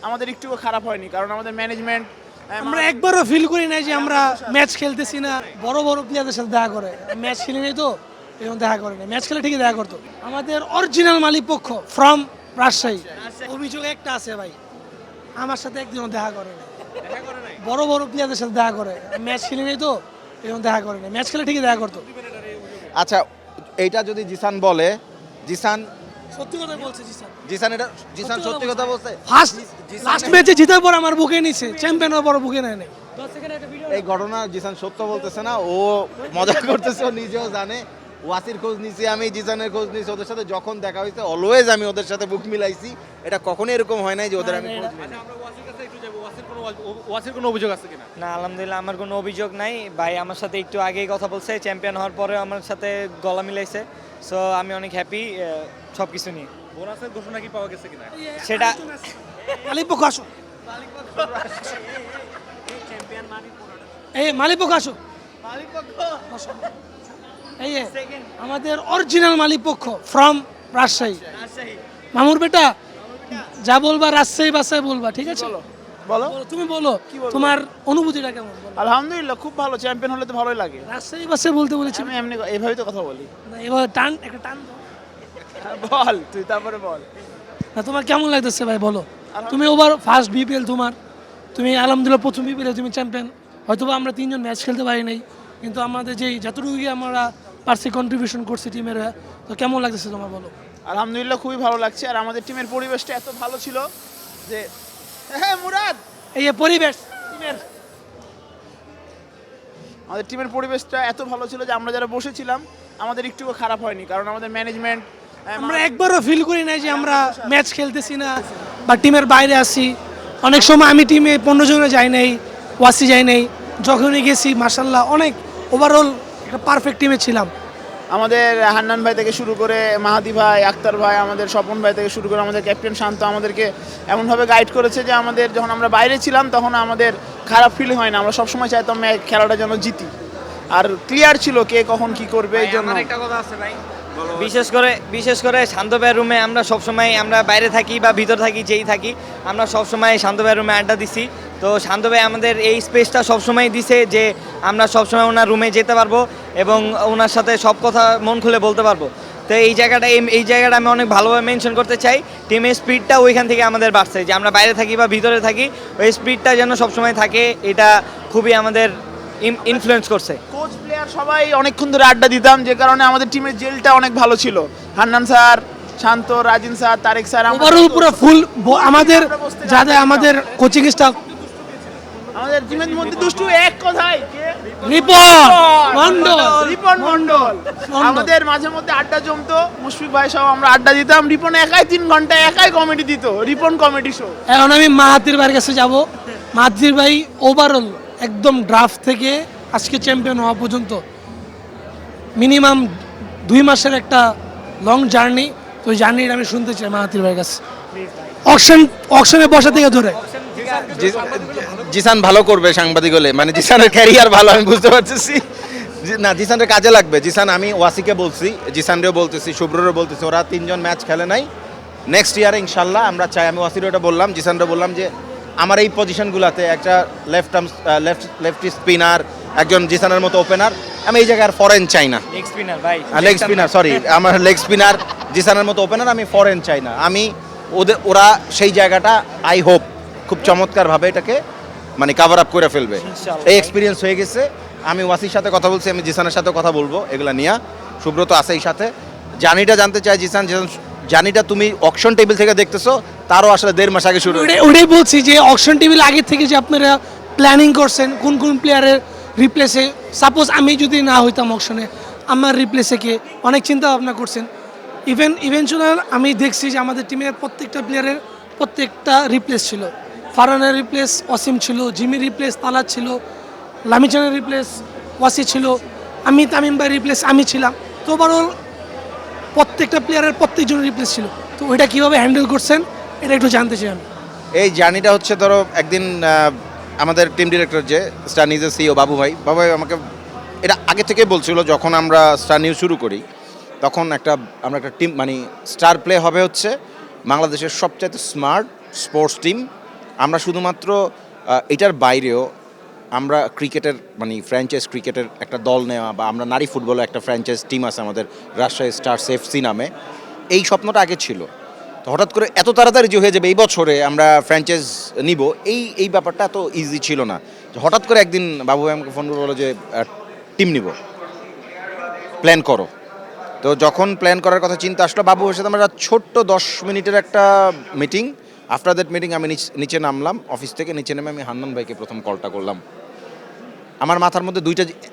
আমাদের একটুও খারাপ হয়নি, কারণ আমাদের ম্যানেজমেন্ট আমরা একবারও ফিল করি নাই যে আমরা ম্যাচ খেলতেছি না। বড় বড় প্লেয়ারদের সাথে দেখা করে, ম্যাচ খেলি নাই তো এরকম দেখা করে না। ম্যাচ খেলে ঠিকই দেখা করতো। আমাদের অরিজিনাল মালিক পক্ষ ফ্রম রাজশাহী, অভিযোগ একটা আছে ভাই, আমার সাথে একদিনও দেখা করে না। বড় বড় প্লেয়ারদের সাথে দেখা করে, ম্যাচ খেলি নাই তো এরকম দেখা করে না। ম্যাচ খেলে ঠিকই দেখা করতো। আচ্ছা, এইটা যদি জিসান বলে, জিসান সত্যি কথা বলছে জিসান। জিসান এটা জিসান সত্যি কথা বলছে। ফার্স্ট লাস্ট ম্যাচে জিতার পর আমার বুকে নিছে, চ্যাম্পিয়ন হওয়ার পর বুকে নেয় নাই। এই ঘটনা জিসান সত্য বলতেছে না, ও মজা করতেছে, ও নিজেও জানে। ওয়াসির খোঁজ নিছি আমি, জিসানের খোঁজ নিছি, ওদের সাথে যখন দেখা হয়েছে অলওয়েজ আমি ওদের সাথে বুক মিলাইছি। এটা কখনোই এরকম হয় নাই যে ওদের আমি খোঁজ নিই। ওয়াসির কোনো অভিযোগ আছে কিনা? না, আলহামদুলিল্লাহ আমার কোনো অভিযোগ নাই। ভাই আমার সাথে একটু আগেই কথা বলছে, চ্যাম্পিয়ন হওয়ার পরে আমার সাথে গলা মিলাইছে। সো আমি অনেক হ্যাপি সব কিছু নিয়ে। বোনাসের ঘোষণা কি পাওয়া গেছে কিনা? সেটা মালিক পক্ষ আসো, এই মালিক পক্ষ আসো, এই যে আমাদের অরিজিনাল মালিক পক্ষ ফ্রম রাজশাহী। মামুর বেটা, যা বলবা রাজশাহী ভাষায় বলবা, ঠিক আছে? বলো বলো, তুমি বলো তোমার অনুভূতিটা কেমন বলো। আলহামদুলিল্লাহ, খুব ভালো। চ্যাম্পিয়ন হলে তো ভালোই লাগে। রাজশাহী ভাষায় বলতে বলেছি আমি এমনি এইভাবেই তো কথা বলি। না, এবার টান একটা টান দাও। বল তুই, তারপরে বল। না, তোমার কেমন লাগতেছে ভাই বলো? তুমি ওভার ফার্স্ট বিপিএল তোমার, তুমি আলহামদুলিল্লাহ প্রথম বিপিএল তুমি চ্যাম্পিয়ন। হয়তোবা আমরা তিনজন ম্যাচ খেলতে পারি নাই, কিন্তু আমাদের যেই যতটুকু আমরা পারছি কন্ট্রিবিউশন করছি টিমের, তো কেমন লাগতেছে তোমার বলো? আলহামদুলিল্লাহ, খুবই ভালো লাগছে। আর আমাদের টিমের পরিবেশটা এত ভালো ছিল যে, হ্যাঁ মুরাদ, এই যে পরিবেশ টিমের, আমাদের টিমের পরিবেশটা এত ভালো ছিল যে আমরা যারা বসেছিলাম আমাদের একটুও খারাপ হয়নি, কারণ আমাদের ম্যানেজমেন্ট আমরা একবারও ফিল করি নাই যে আমরা ম্যাচ খেলতেছি না বা টিমের বাইরে আছি। অনেক সময় আমি টিমে 15 জনে যাই নাই, ওয়াসি যাই নাই, যখনই গেছি মাশাল্লাহ অনেক ওভারঅল একটা পারফেক্ট টিমে ছিলাম। আমাদের হান্নান ভাই থেকে শুরু করে মাহাদি ভাই, আক্তার ভাই, আমাদের স্বপন ভাই থেকে শুরু করে আমাদের ক্যাপ্টেন শান্ত আমাদেরকে এমনভাবে গাইড করেছে যে আমাদের যখন আমরা বাইরে ছিলাম তখন আমাদের খারাপ ফিল হয় না। আমরা সবসময় চাইতাম খেলাটা যেন জিতি, আর ক্লিয়ার ছিল কে কখন কি করবে। এই জন্য একটা কথা আছে ভাই, বিশেষ করে শান্ত ভাইয়ের রুমে আমরা সবসময়, আমরা বাইরে থাকি বা ভিতর থাকি যেই থাকি, আমরা সবসময় শান্ত ভাইয়ের রুমে আড্ডা দিছি। তো শান্ত ভাই আমাদের এই স্পেসটা সবসময় দিছে যে আমরা সবসময় ওনার রুমে যেতে পারবো এবং ওনার সাথে সব কথা মন খুলে বলতে পারবো। তো এই জায়গাটা আমি অনেক ভালোভাবে মেনশন করতে চাই। টিমের স্পিডটা ওইখান থেকে আমাদের বাড়ছে, যে আমরা বাইরে থাকি বা ভিতরে থাকি, ওই স্পিডটা যেন সবসময় থাকে, এটা খুবই আমাদের ইনফ্লুয়েন্স করছে। কোচ প্লেয়ার সবাই অনেকক্ষণ ধরে আড্ডা দিতাম, যে কারণে আমাদের টিমের জেলটা অনেক ভালো ছিল। Hannan sir, Shanto, Rajin sir, Tarek sir, overall পুরো ফুল আমাদের যাদের আমাদের কোচিং স্টাফ, আমাদের টিমের মধ্যে দুষ্টু এক কথায় রিপন মন্ডল। আমাদের মাঝে মধ্যে আড্ডা জমতো, মুশফিক ভাই সব আমরা আড্ডা দিতাম। রিপন একাই 3 ঘন্টা একাই কমেডি দিত, রিপন কমেডি শো। এখন আমি মাহাতির ভাইয়ের কাছে যাব। মাহাতির ভাই ওভারঅল একদম ড্রাফট থেকে আজকে চ্যাম্পিয়ন হওয়া পর্যন্ত মিনিমাম 2 মাসের একটা লং জার্নি। তো ওই জার্নিটা আমি শুনতে চাই মাহাতির ভাইয়ের কাছে, অকশনে বসা থেকে ধরে। জিসান ভালো করবে সাংবাদিক হলে, মানে জিসানের ক্যারিয়ার ভালো, আমি বুঝতে পারতেছি। না, জিসানের কাজে লাগবে। জিসান, আমি ওয়াসিকে বলছি, জিসানরেও বলতেছি, শুভ্ররও বলতেছি, ওরা 3 জন ম্যাচ খেলে নাই। নেক্সট ইয়ারে ইনশাল্লাহ আমরা চাই, আমি ওয়াসিরও এটা বললাম, জিসানরে বললাম যে আমার এই পজিশনগুলোতে একটা লেফট স্পিনার, একজন জিসানের মতো ওপেনার, আমি এই জায়গায় আর ফরেন চাই না। লেগ স্পিনার সরি, আমার লেগ স্পিনার জিসানের মতো ওপেনার আমি ফরেন চাই না। আমি ওরা সেই জায়গাটা আই হোপ খুব চমৎকারভাবে এটাকে মানে কাভার আপ করে ফেলবে। এই এক্সপিরিয়েন্স হয়ে গেছে। আমি ওয়াসির সাথে কথা বলছি, আমি জিসানের সাথে কথা বলবো এগুলা নিয়ে। সুব্রত আছে এই সাথে। জানিটা জানতে চাই জিসান, জানিটা তুমি অকশন টেবিল থেকে দেখতেছো, তারও আসলে 1.5 মাস আগে শুরু। ওটাই বলছি যে অকশন টেবিল আগে থেকে যে আপনারা প্ল্যানিং করছেন কোন কোন প্লেয়ারের রিপ্লেসে, সাপোজ আমি যদি না হইতাম অকশনে, আমার রিপ্লেসে কে, অনেক চিন্তা ভাবনা করছেন। ইভেনচুয়াল আমি দেখছি যে আমাদের টিমের প্রত্যেকটা প্লেয়ারের প্রত্যেকটা রিপ্লেস ছিল। ফারহানের রিপ্লেস ওয়াসিম ছিল, জিমির রিপ্লেস তালাত ছিল, লামিচানের রিপ্লেস ওয়াসি ছিল, আমি তামিম ভাই রিপ্লেস আমি ছিলাম। তো ওভারঅল প্রত্যেকটা প্লেয়ারের প্রত্যেকজনের রিপ্লেস ছিল। তো ওইটা কীভাবে হ্যান্ডেল করছেন এটা একটু জানতে চাই আমি। এই জার্নিটা হচ্ছে, ধরো একদিন আমাদের টিম ডিরেক্টর যে স্টার নিউজের সিইও বাবু ভাই আমাকে এটা আগে থেকে বলছিল, যখন আমরা স্টার নিউজ শুরু করি তখন আমরা একটা টিম, মানে স্টার প্লে হবে হচ্ছে বাংলাদেশের সবচাইতে স্মার্ট স্পোর্টস টিম আমরা শুধুমাত্র এটার বাইরেও আমরা ক্রিকেটের মানে ফ্র্যাঞ্চাইজ ক্রিকেটের একটা দল নেওয়া বা আমরা নারী ফুটবলের একটা ফ্র্যাঞ্চাইজ টিম আছে আমাদের রাজশাহী স্টারস এফসি নামে, এই স্বপ্নটা আগে ছিল। তো হঠাৎ করে এত তাড়াতাড়ি যে হয়ে যাবে এই বছরে আমরা ফ্র্যাঞ্চাইজ নিব, এই ব্যাপারটা এত ইজি ছিল না। যে হঠাৎ করে একদিন বাবু ভাই আমাকে ফোন করে বলো যে টিম নিব, প্ল্যান করো। তো যখন প্ল্যান করার কথা চিন্তা আসলো, বাবু ভাইয়ের সাথে আমরা ছোট্ট 10 মিনিটের একটা মিটিং, আফটার দ্যাট মিটিং আমি নিচে নামলাম অফিস থেকে। নিচে নেমে আমি হান্নান ভাইকে প্রথম কলটা করলাম। আমার মাথার মধ্যে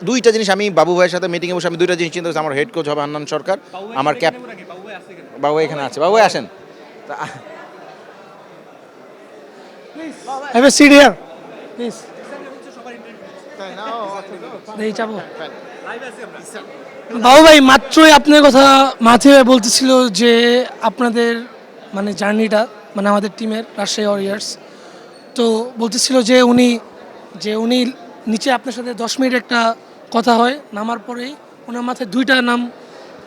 দুইটা জিনিস, আমি বাবু ভাইয়ের সাথে মিটিংয়ে বসে আমি দুইটা জিনিস চিন্তা করছি। আমার হেড কোচ হবে হান্নান সরকার, আমার ক্যাপ বাবু ভাই এখানে আছে, বাবু ভাই আসেন। Have a sit here please. দেই যাবো। বাবু ভাই মাত্রই আপনার কথা মাথি ভাই বলতেছিল যে আপনাদের মানে জার্নিটা মানে আমাদের টিমের রাজশাহী ওয়ারিয়ার্স, তো বলতেছিল যে উনি নিচে আপনার সাথে 10 মিনিট একটা কথা হয়, নামার পরেই ওনার মাথায় 2টা নাম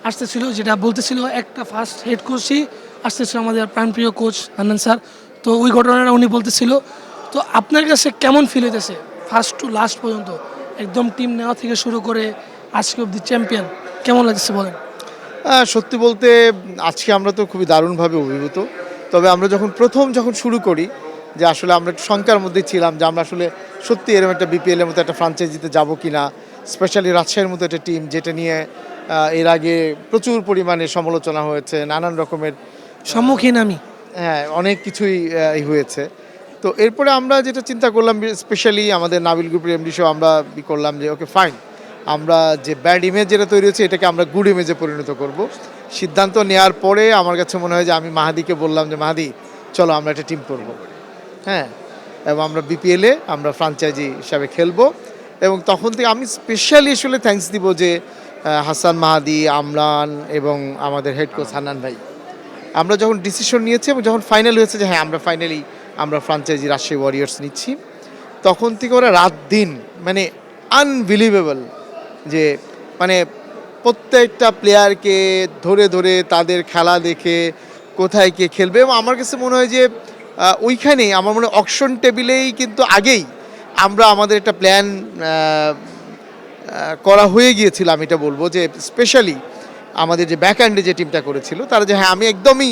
আসতেছিল, যেটা বলতেছিল একটা ফার্স্ট হেড কোচই আসতেছিল আমাদের প্রাণপ্রিয় কোচ আনন্দ স্যার। তো ওই ঘটনাটা উনি বলতেছিল। তো আপনার কাছে কেমন ফিল হইতেছে ফার্স্ট টু লাস্ট পর্যন্ত, একদম টিম নেওয়া থেকে শুরু করে আজকে অব্দি চ্যাম্পিয়ন, কেমন লাগছে বলেন? সত্যি বলতে আজকে আমরা তো খুবই দারুণভাবে অভিভূত। তবে আমরা যখন শুরু করি যে আসলে আমরা একটু শঙ্কার মধ্যে ছিলাম যে আমরা আসলে সত্যি এরকম একটা বিপিএলের মতো একটা ফ্রাঞ্চাইজিতে যাব কি না, স্পেশালি রাজশাহীর মতো একটা টিম যেটা নিয়ে এর আগে প্রচুর পরিমাণে সমালোচনা হয়েছে, নানান রকমের সম্মুখীন আমি। হ্যাঁ, অনেক কিছুই হয়েছে। তো এরপরে আমরা যেটা চিন্তা করলাম, স্পেশালি আমাদের নাবিল গ্রুপের এমডি সহ আমরা করলাম যে ওকে ফাইন, আমরা যে ব্যাড ইমেজ যেটা তৈরি হচ্ছে এটাকে আমরা গুড ইমেজে পরিণত করব। সিদ্ধান্ত নেওয়ার পরে আমার কাছে মনে হয় যে আমি মাহাদিকে বললাম যে মাহাদি চলো আমরা একটা টিম করব, হ্যাঁ, এবং আমরা বিপিএলে আমরা ফ্রাঞ্চাইজি হিসাবে খেলবো। এবং তখন থেকে আমি স্পেশালি আসলে থ্যাঙ্কস দিব যে হাসান, মাহাদি, আমরান এবং আমাদের হেড কোচ হান্নান ভাই, আমরা যখন ডিসিশন নিয়েছি এবং যখন ফাইনাল হয়েছে যে হ্যাঁ আমরা ফ্রাঞ্চাইজি রাজশাহী ওয়ারিয়ার্স নিচ্ছি, তখন থেকে ওরা রাত দিন মানে আনবিলিভেবল যে মানে প্রত্যেকটা প্লেয়ারকে ধরে ধরে তাদের খেলা দেখে কোথায় কে খেলবে। এবং আমার কাছে মনে হয় যে ওইখানেই আমার মনে হয় অকশন টেবিলেই কিন্তু আগেই আমরা আমাদের একটা প্ল্যান করা হয়ে গিয়েছিল। আমি এটা বলবো যে স্পেশালি আমাদের যে ব্যাক হ্যান্ডে যে টিমটা করেছিল তারা যে হ্যাঁ আমি একদমই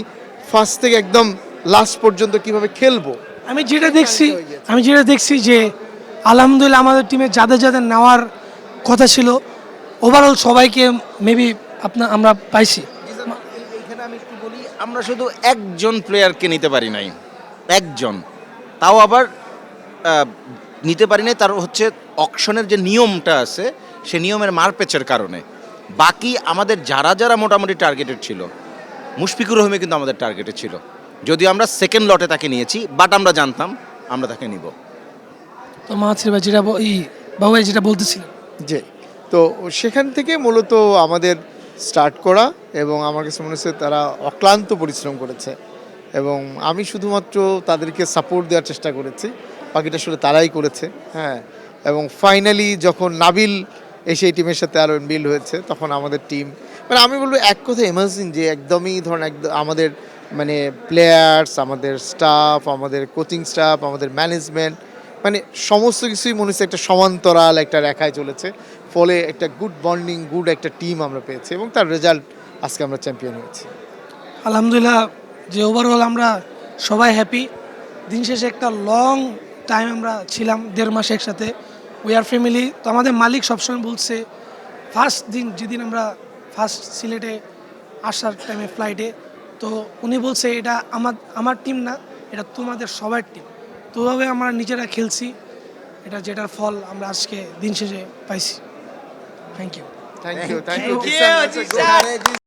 ফার্স্ট থেকে একদম লাস্ট পর্যন্ত কিভাবে খেলবো। আমি যেটা দেখছি যে আলহামদুলিল্লাহ আমাদের টিমে যাদের নেওয়ার কথা ছিল ওভারঅল সবাইকে মেবি আমরা পাইছি। এখানে আমি একটু বলি, আমরা শুধু একজন প্লেয়ারকে নিতে পারি নাই, একজন, তাও আবার নিতে পারি নাই তার হচ্ছে অকশনের যে নিয়মটা আছে সে নিয়মের মারপ্যাচের কারণে। বাকি আমাদের যারা মোটামুটি টার্গেটেড ছিল, মুশফিকুর রহিমে কিন্তু আমাদের টার্গেটেড ছিল, যদিও আমরা সেকেন্ড লটে তাকে নিয়েছি, বাট আমরা জানতাম আমরা তাকে নিব। তো মাহাথির ভাই বাবু ভাই যেটা বলতেছিলেন, যে তো সেখান থেকে মূলত আমাদের স্টার্ট করা, এবং আমার কাছে মনে হচ্ছে তারা অক্লান্ত পরিশ্রম করেছে এবং আমি শুধুমাত্র তাদেরকে সাপোর্ট দেওয়ার চেষ্টা করেছি, বাকিটা আসলে তারাই করেছে। হ্যাঁ, এবং ফাইনালি যখন নাবিল এসে এই টিমের সাথে আরও বিল্ড হয়েছে তখন আমাদের টিম মানে আমি বলবো এক কথা ইমাজিন যে একদমই ধরেন আমাদের মানে প্লেয়ার্স, আমাদের স্টাফ, আমাদের কোচিং স্টাফ, আমাদের ম্যানেজমেন্ট মানে সমস্ত কিছুই মনে হচ্ছে একটা সমান্তরাল একটা রেখায় চলেছে। ফলে একটা গুড বন্ডিং, গুড একটা টিম আমরা পেয়েছি এবং তার রেজাল্ট আজকে আমরা চ্যাম্পিয়ন হয়েছি। আলহামদুলিল্লাহ যে ওভারঅল আমরা সবাই হ্যাপি। দিন শেষে একটা লং টাইম আমরা ছিলাম 1.5 মাস একসাথে, উই আর ফ্যামিলি। তো আমাদের মালিক সবসময় বলছে ফার্স্ট দিন যেদিন আমরা ফার্স্ট সিলেটে আসার টাইমে ফ্লাইটে, তো উনি বলছে এটা আমার টিম না, এটা তোমাদের সবার টিম। তো ওভাবে আমরা নিজেরা খেলছি, এটা যেটার ফল আমরা আজকে দিন শেষে পাইছি। Thank you. Thank you.